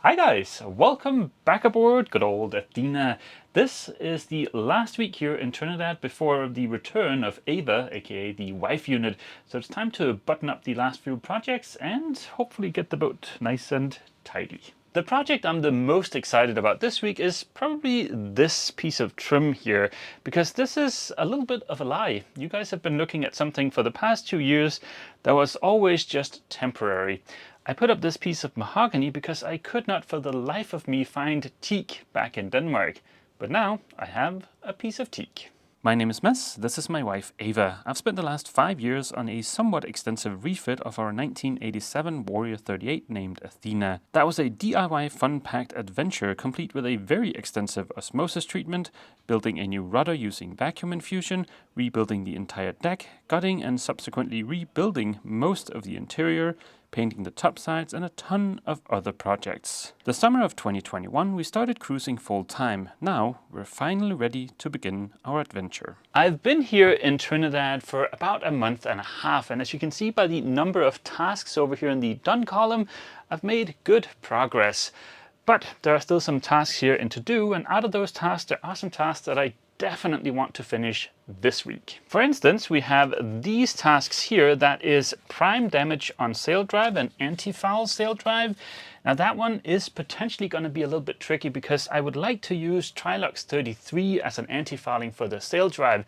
Hi guys, welcome back aboard good old Athena. This is the last week here in Trinidad before the return of Ava, aka the wife unit. So it's time to button up the last few projects and hopefully get the boat nice and tidy. The project I'm the most excited about this week is probably this piece of trim here, because this is a little bit of a lie. You guys have been looking at something for the past 2 years that was always just temporary. I put up this piece of mahogany because I could not for the life of me find teak back in Denmark. But now I have a piece of teak. My name is Mess, this is my wife Ava. I've spent the last 5 years on a somewhat extensive refit of our 1987 Warrior 38 named Athena. That was a DIY fun-packed adventure complete with a very extensive osmosis treatment, building a new rudder using vacuum infusion, rebuilding the entire deck, gutting and subsequently rebuilding most of the interior, painting the topsides, and a ton of other projects. The summer of 2021 we started cruising full time. Now we're finally ready to begin our adventure. I've been here in Trinidad for about a month and a half, and as you can see by the number of tasks over here in the done column, I've made good progress. But there are still some tasks here and to do, and out of those tasks there are some tasks that I definitely want to finish this week. For instance, we have these tasks here. That is prime damage on sail drive and anti-foul sail drive. Now that one is potentially going to be a little bit tricky because I would like to use Trilux 33 as an anti-fouling for the sail drive.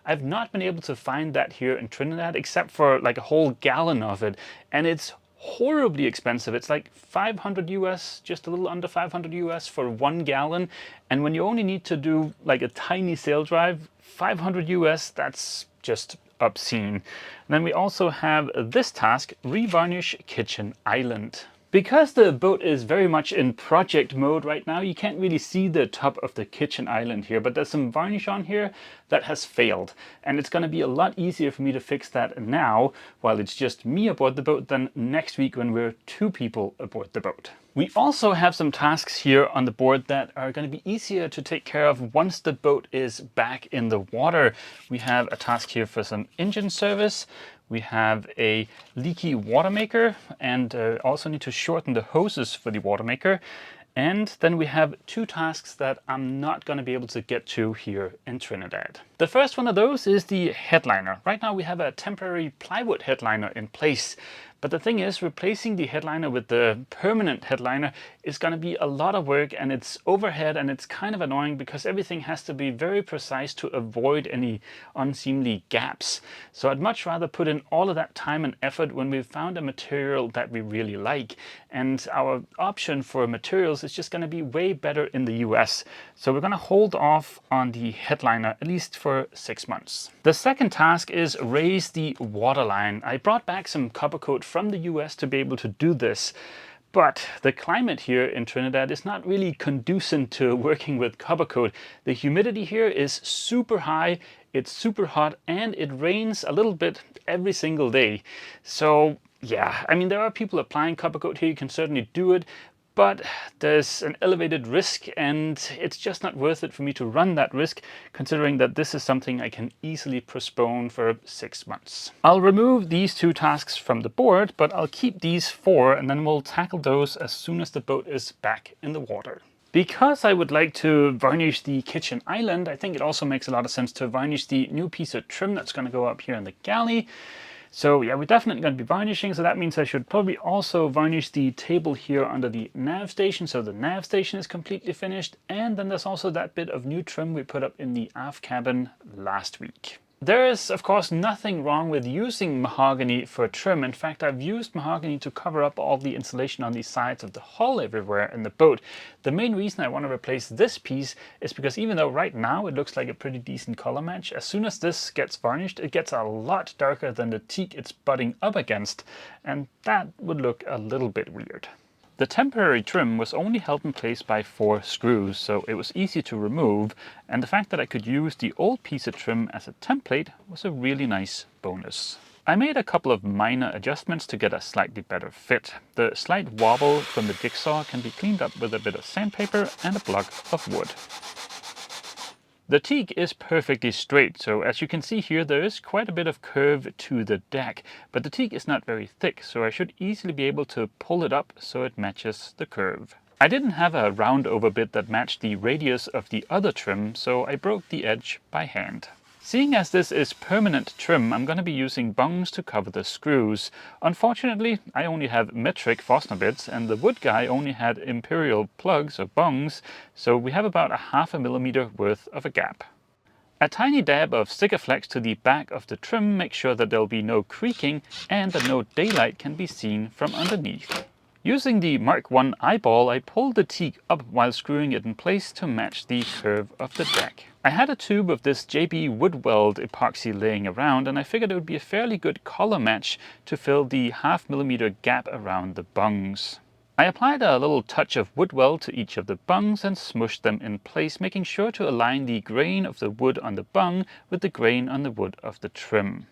I've not been able to find that here in Trinidad except for like a whole gallon of it, and it's horribly expensive. It's like 500 US, just a little under 500 US for 1 gallon. And when you only need to do like a tiny sail drive, 500 US, that's just obscene. And then we also have this task, revarnish kitchen island. Because the boat is very much in project mode right now, you can't really see the top of the kitchen island here, but there's some varnish on here that has failed. And it's going to be a lot easier for me to fix that now, while it's just me aboard the boat, than next week when we're 2 people aboard the boat. We also have some tasks here on the board that are going to be easier to take care of once the boat is back in the water. We have a task here for some engine service. We have a leaky water maker, and also need to shorten the hoses for the water maker. And then we have 2 tasks that I'm not going to be able to get to here in Trinidad. The first one of those is the headliner. Right now we have a temporary plywood headliner in place. But the thing is, replacing the headliner with the permanent headliner is going to be a lot of work, and it's overhead, and it's kind of annoying because everything has to be very precise to avoid any unseemly gaps. So I'd much rather put in all of that time and effort when we've found a material that we really like. And our option for materials is just going to be way better in the US. So we're going to hold off on the headliner at least for 6 months. The second task is raise the waterline. I brought back some copper coat from the US to be able to do this. But the climate here in Trinidad is not really conducive to working with copper coat. The humidity here is super high, it's super hot, and it rains a little bit every single day. So yeah, I mean, there are people applying copper coat here, you can certainly do it, but there's an elevated risk, and it's just not worth it for me to run that risk, considering that this is something I can easily postpone for 6 months. I'll remove these 2 tasks from the board, but I'll keep these 4, and then we'll tackle those as soon as the boat is back in the water. Because I would like to varnish the kitchen island, I think it also makes a lot of sense to varnish the new piece of trim that's going to go up here in the galley. So yeah, we're definitely going to be varnishing, so that means I should probably also varnish the table here under the nav station, so the nav station is completely finished. And then there's also that bit of new trim we put up in the aft cabin last week. There is, of course, nothing wrong with using mahogany for trim. In fact, I've used mahogany to cover up all the insulation on the sides of the hull everywhere in the boat. The main reason I want to replace this piece is because even though right now it looks like a pretty decent color match, as soon as this gets varnished, it gets a lot darker than the teak it's butting up against, and that would look a little bit weird. The temporary trim was only held in place by 4 screws, so it was easy to remove, and the fact that I could use the old piece of trim as a template was a really nice bonus. I made a couple of minor adjustments to get a slightly better fit. The slight wobble from the jigsaw can be cleaned up with a bit of sandpaper and a block of wood. The teak is perfectly straight, so as you can see here there is quite a bit of curve to the deck, but the teak is not very thick, so I should easily be able to pull it up so it matches the curve. I didn't have a round over bit that matched the radius of the other trim, so I broke the edge by hand. Seeing as this is permanent trim, I'm going to be using bungs to cover the screws. Unfortunately, I only have metric Forstner bits and the wood guy only had imperial plugs or bungs, so we have about a 1/2 millimeter worth of a gap. A tiny dab of Sikaflex to the back of the trim makes sure that there'll be no creaking and that no daylight can be seen from underneath. Using the Mark I eyeball, I pulled the teak up while screwing it in place to match the curve of the deck. I had a tube of this JB Woodweld epoxy laying around and I figured it would be a fairly good color match to fill the 1/2 millimeter gap around the bungs. I applied a little touch of Woodweld to each of the bungs and smushed them in place, making sure to align the grain of the wood on the bung with the grain on the wood of the trim.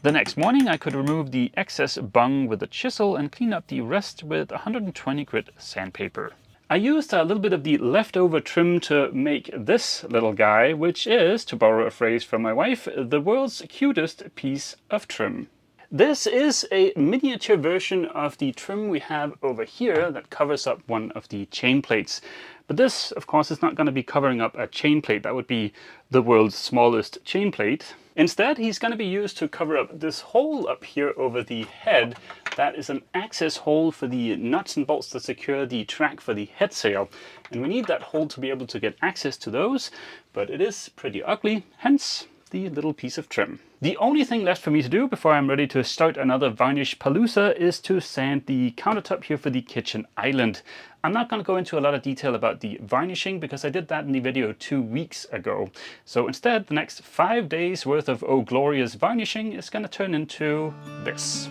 The next morning I could remove the excess bung with a chisel and clean up the rest with 120 grit sandpaper. I used a little bit of the leftover trim to make this little guy, which is, to borrow a phrase from my wife, the world's cutest piece of trim. This is a miniature version of the trim we have over here that covers up one of the chain plates. But this, of course, is not going to be covering up a chain plate. That would be the world's smallest chain plate. Instead, he's going to be used to cover up this hole up here over the head. That is an access hole for the nuts and bolts that secure the track for the head sail. And we need that hole to be able to get access to those, but it is pretty ugly, hence the little piece of trim. The only thing left for me to do before I'm ready to start another varnish palooza is to sand the countertop here for the kitchen island. I'm not going to go into a lot of detail about the varnishing because I did that in the video 2 weeks ago. So instead, the next 5 days worth of oh glorious varnishing is going to turn into this.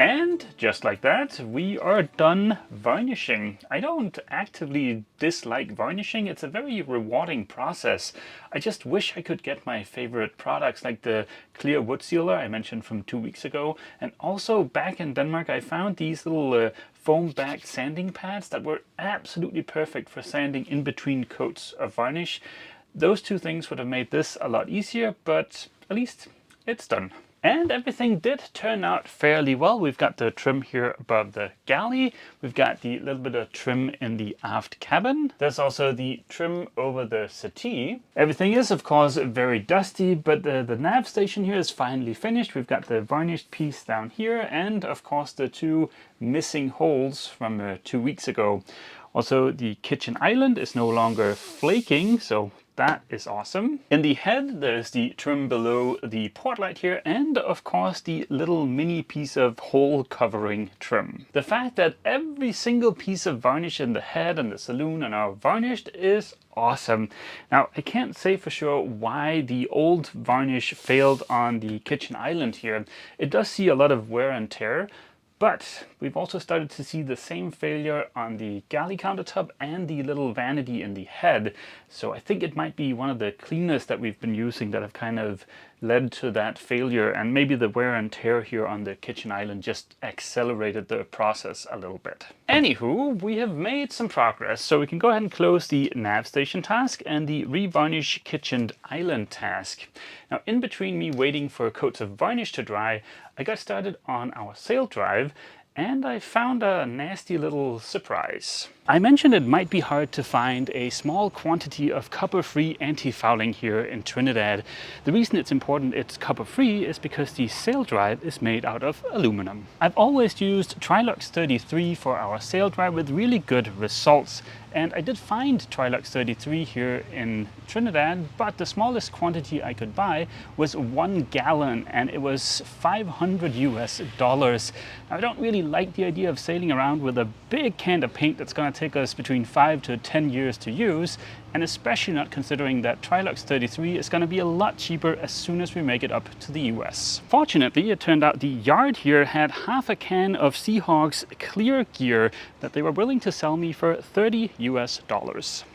And just like that, we are done varnishing. I don't actively dislike varnishing. It's a very rewarding process. I just wish I could get my favorite products like the clear wood sealer I mentioned from 2 weeks ago. And also back in Denmark, I found these little foam-backed sanding pads that were absolutely perfect for sanding in between coats of varnish. Those two things would have made this a lot easier, but at least it's done. And everything did turn out fairly well. We've got the trim here above the galley. We've got the little bit of trim in the aft cabin. There's also the trim over the settee. Everything is, of course, very dusty, but the nav station here is finally finished. We've got the varnished piece down here and, of course, the 2 missing holes from 2 weeks ago. Also, the kitchen island is no longer flaking, so that is awesome. In the head, there's the trim below the port light here, and of course the little mini piece of hole covering trim. The fact that every single piece of varnish in the head and the saloon are now varnished is awesome. Now, I can't say for sure why the old varnish failed on the kitchen island here. It does see a lot of wear and tear, but we've also started to see the same failure on the galley countertop and the little vanity in the head. So I think it might be one of the cleaners that we've been using that have kind of led to that failure, and maybe the wear and tear here on the kitchen island just accelerated the process a little bit. Anywho, we have made some progress, so we can go ahead and close the nav station task and the revarnish kitchen island task. Now, in between me waiting for coats of varnish to dry, I got started on our sail drive, and I found a nasty little surprise. I mentioned it might be hard to find a small quantity of copper-free anti-fouling here in Trinidad. The reason it's important it's copper-free is because the sail drive is made out of aluminum. I've always used Trilux 33 for our sail drive with really good results. And I did find Trilux 33 here in Trinidad, but the smallest quantity I could buy was 1 gallon, and it was $500 US. Now, I don't really like the idea of sailing around with a big can of paint that's going to take us between 5 to 10 years to use, and especially not considering that Trilux 33 is going to be a lot cheaper as soon as we make it up to the US. Fortunately, it turned out the yard here had half a can of Seahawk's clear gear that they were willing to sell me for $30 US.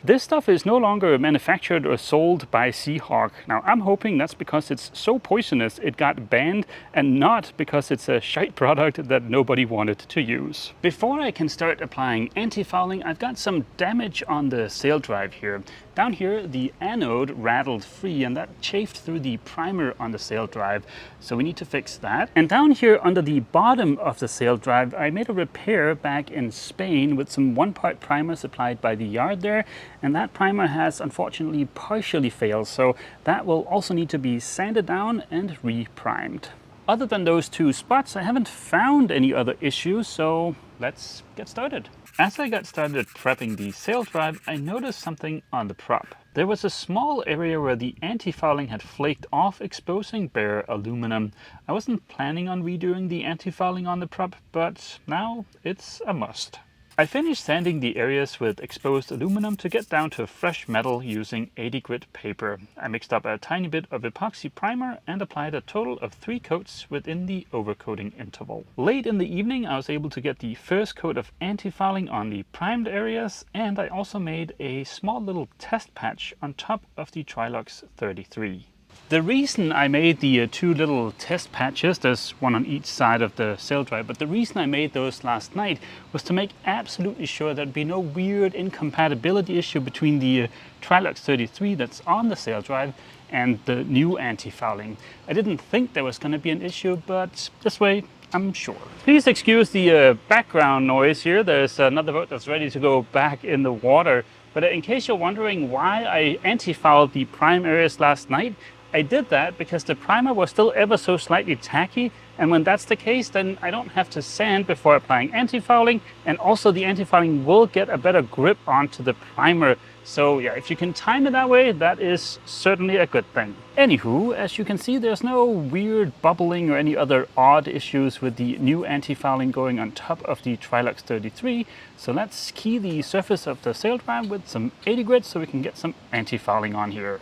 This stuff is no longer manufactured or sold by Seahawk. Now, I'm hoping that's because it's so poisonous it got banned and not because it's a shite product that nobody wanted to use. Before I can start applying antifouling, I've got some damage on the sail drive here. Down here, the anode rattled free and that chafed through the primer on the sail drive, so we need to fix that. And down here under the bottom of the sail drive, I made a repair back in Spain with some one-part primer supplied by the yard there, and that primer has unfortunately partially failed, so that will also need to be sanded down and re-primed. Other than those two spots, I haven't found any other issues, so let's get started. As I got started prepping the sail drive, I noticed something on the prop. There was a small area where the antifouling had flaked off, exposing bare aluminum. I wasn't planning on redoing the antifouling on the prop, but now it's a must. I finished sanding the areas with exposed aluminum to get down to fresh metal using 80 grit paper. I mixed up a tiny bit of epoxy primer and applied a total of 3 coats within the overcoating interval. Late in the evening, I was able to get the first coat of antifouling on the primed areas, and I also made a small little test patch on top of the Trilux 33. The reason I made the two little test patches, there's one on each side of the sail drive, but the reason I made those last night was to make absolutely sure there'd be no weird incompatibility issue between the Trilux 33 that's on the sail drive and the new antifouling. I didn't think there was going to be an issue, but this way I'm sure. Please excuse the background noise here. There's another boat that's ready to go back in the water. But in case you're wondering why I antifouled the prime areas last night, I did that because the primer was still ever so slightly tacky, and when that's the case, then I don't have to sand before applying antifouling, and also the antifouling will get a better grip onto the primer. So yeah, if you can time it that way, that is certainly a good thing. Anywho, as you can see, there's no weird bubbling or any other odd issues with the new antifouling going on top of the Trilux 33. So let's key the surface of the sail drive with some 80 grit so we can get some antifouling on here.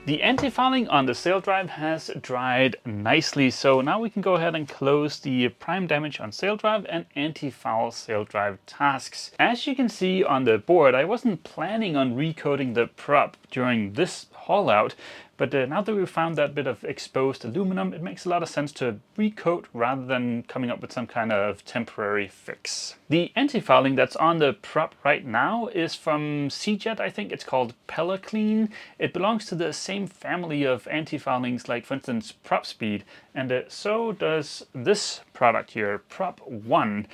The antifouling on the sail drive has dried nicely, so now we can go ahead and close the prime damage on sail drive and antifoul sail drive tasks. As you can see on the board, I wasn't planning on recoating the prop during this haul out, but now that we've found that bit of exposed aluminum, it makes a lot of sense to recoat rather than coming up with some kind of temporary fix. The antifouling that's on the prop right now is from CJet, I think. It's called Pelaclean. It belongs to the same family of antifoulings like, for instance, Prop Speed, and so does this product here, Prop 1.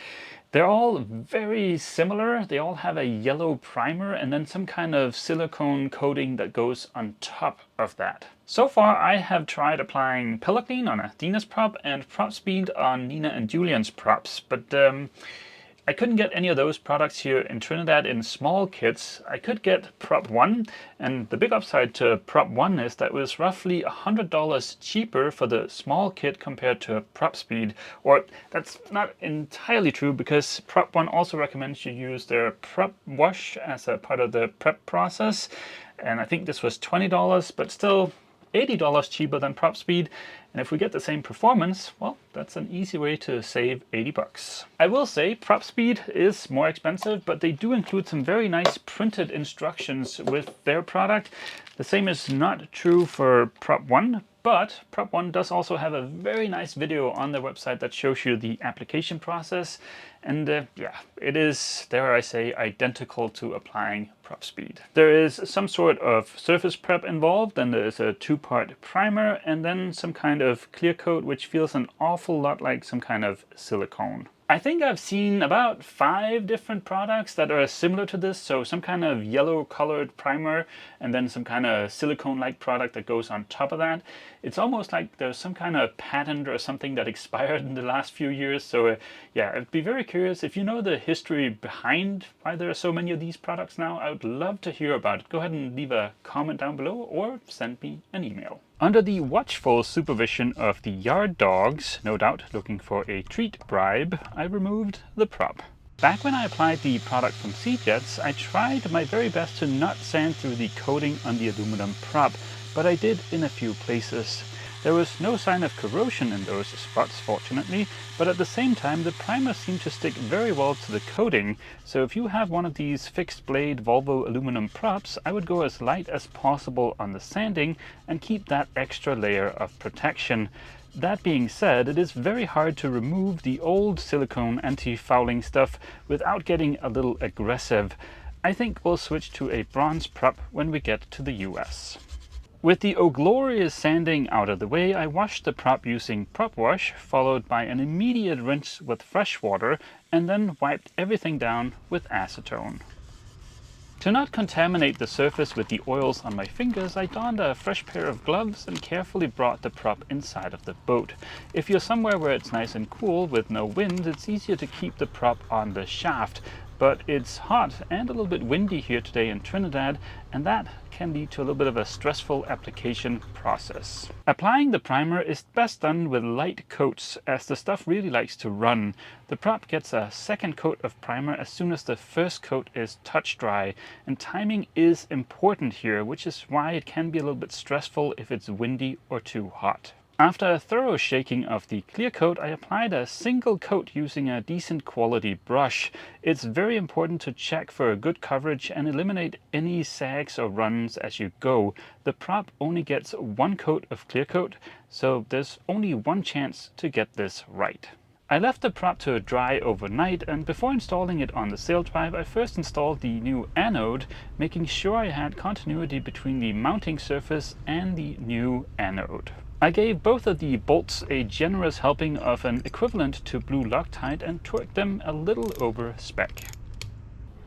They're all very similar. They all have a yellow primer and then some kind of silicone coating that goes on top of that. So far, I have tried applying Pelaclean on Athena's prop and Prop Speed on Nina and Julian's props, but I couldn't get any of those products here in Trinidad in small kits. I could get Prop 1, and the big upside to Prop 1 is that it was roughly $100 cheaper for the small kit compared to Prop Speed. Or that's not entirely true, because Prop 1 also recommends you use their prep wash as a part of the prep process. And I think this was $20, but still $80 cheaper than Prop Speed. And if we get the same performance, well, that's an easy way to save 80 bucks. I will say Prop Speed is more expensive, but they do include some very nice printed instructions with their product. The same is not true for Prop 1, but Prop 1 does also have a very nice video on their website that shows you the application process. And yeah, it is, dare I say, identical to applying Prop Speed. There is some sort of surface prep involved, and there's a 2-part primer and then some kind of clear coat, which feels an awful lot like some kind of silicone. I think I've seen about 5 different products that are similar to this. So some kind of yellow colored primer and then some kind of silicone-like product that goes on top of that. It's almost like there's some kind of patent or something that expired in the last few years. So yeah, I'd be very curious if you know the history behind why there are so many of these products now. I would love to hear about it. Go ahead and leave a comment down below or send me an email. Under the watchful supervision of the yard dogs, no doubt looking for a treat bribe, I removed the prop. Back when I applied the product from C-Jets, I tried my very best to not sand through the coating on the aluminum prop, but I did in a few places. There was no sign of corrosion in those spots, fortunately, but at the same time the primer seemed to stick very well to the coating, so if you have one of these fixed blade Volvo aluminum props, I would go as light as possible on the sanding and keep that extra layer of protection. That being said, it is very hard to remove the old silicone anti-fouling stuff without getting a little aggressive. I think we'll switch to a bronze prop when we get to the US. With the glorious sanding out of the way, I washed the prop using prop wash, followed by an immediate rinse with fresh water, and then wiped everything down with acetone. To not contaminate the surface with the oils on my fingers, I donned a fresh pair of gloves and carefully brought the prop inside of the boat. If you're somewhere where it's nice and cool with no wind, it's easier to keep the prop on the shaft. But it's hot and a little bit windy here today in Trinidad, and that can lead to a little bit of a stressful application process. Applying the primer is best done with light coats, as the stuff really likes to run. The prop gets a second coat of primer as soon as the first coat is touch dry, and timing is important here, which is why it can be a little bit stressful if it's windy or too hot. After a thorough shaking of the clear coat, I applied a single coat using a decent quality brush. It's very important to check for good coverage and eliminate any sags or runs as you go. The prop only gets one coat of clear coat, so there's only one chance to get this right. I left the prop to dry overnight, and before installing it on the sail drive, I first installed the new anode, making sure I had continuity between the mounting surface and the new anode. I gave both of the bolts a generous helping of an equivalent to blue Loctite and torqued them a little over spec.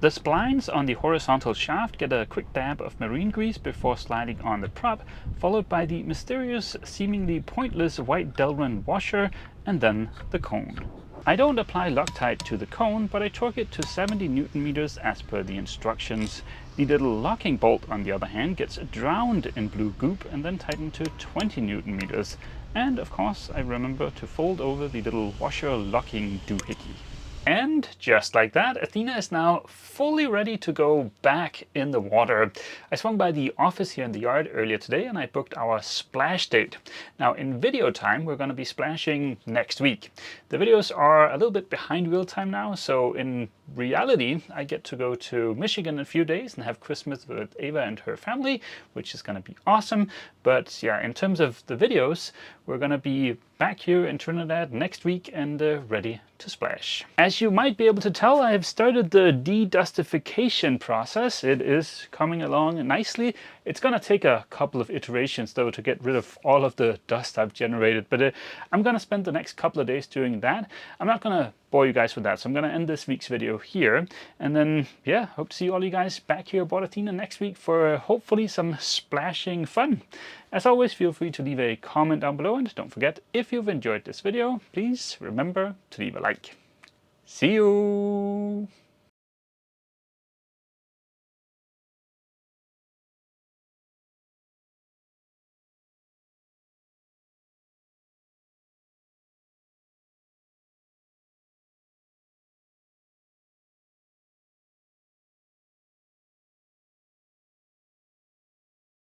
The splines on the horizontal shaft get a quick dab of marine grease before sliding on the prop, followed by the mysterious, seemingly pointless white Delrin washer, and then the cone. I don't apply Loctite to the cone, but I torque it to 70 Newton meters as per the instructions. The little locking bolt, on the other hand, gets drowned in blue goop and then tightened to 20 Newton meters. And of course, I remember to fold over the little washer locking doohickey. And just like that, Athena is now fully ready to go back in the water. I swung by the office here in the yard earlier today and I booked our splash date. Now in video time, we're going to be splashing next week. The videos are a little bit behind real time now, so in reality, I get to go to Michigan in a few days and have Christmas with Ava and her family, which is going to be awesome. But yeah, in terms of the videos, we're going to be back here in Trinidad next week and ready to splash. As you might be able to tell, I have started the de-dustification process. It is coming along nicely. It's going to take a couple of iterations though to get rid of all of the dust I've generated, but I'm going to spend the next couple of days doing that. I'm not going to bore you guys with that, so I'm going to end this week's video here, and then yeah, hope to see all you guys back here aboard Athena next week for hopefully some splashing fun. As always, feel free to leave a comment down below, and don't forget, if you've enjoyed this video, please remember to leave a like. See you!